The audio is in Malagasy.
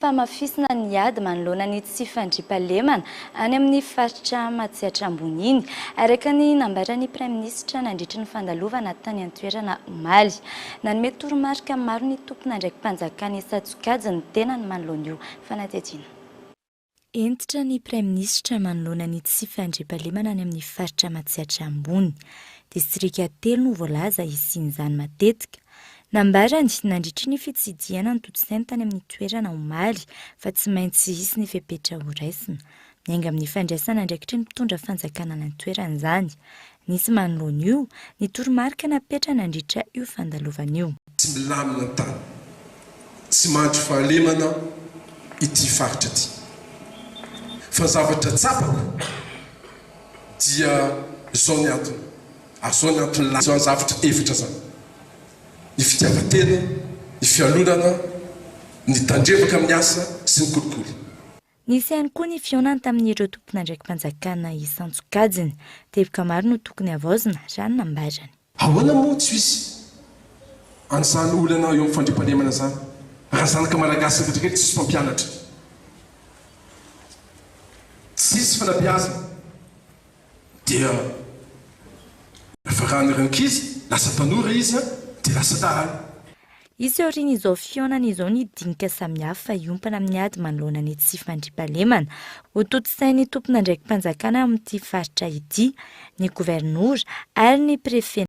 Famafisina ny ady manoloana ny tsy fandriam-pahalemana any amin'ny faritra Matsihatra ambony iny, araka ny nambaran'ny Praiminisitra nandritra ny fandalovana tany an-toerana omaly. Nanome toromarika maro ny tompona ndraiky mpanjakana Isatso-kajy ny tena ny manoloana io fanadihadiana. Entitra ny Praiminisitra manoloana ny tsy fandriam-pahalemana any amin'ny faritra Matsihatra ambony. Distrika 3 no voalaza isian'izany matetika. Nambarany nandritra ny fitsidihana ny toto-saina tany amin'ny toerana omaly fa tsy maintsy hisy ny fepetra ho raisina. Miainga amin'ny fandraisana ndraikitry ny mpitondra fanjakana ny toerana izany. Nisy manoloana io ny toromarika napetra nandritra io fandalovana io. Tsy milamina ny tany, tsy mandry fahalemana ity faritra ity. Fa zavatra tsapako dia zao ny antony. Zao ny antony la zao ny zavatra evitra zany. Ny fitiavatena, ny fialonana, ny tandrevaka amin'ny asa sy ny kolikoly. Nisy ihany koa ny fionany tamin'ireo tompona ndraiky mpanjakana Isatso-kajy, teboka maro no tokony havaozina raha ny nambarany. Ahoana moa tsy misy an'izany olana eo amin'ny fandriam-pahalemana zany? Raha zanaka malagasy rehetrarehetra tsisy mpampianatra, tsisy fanabeazana, dia afarahana rankizy, lasa tanora izy dia lasa dahalo. Izy aoriana izao fionana izao ny dinika samihafa iompana amin'ny ady manoloana ny tsy fandriam-pahalemana ho toto-sain'ny tompona ndraiky mpanjakana amin'ity faritra ity, ny gouvernoura ary ny prefet.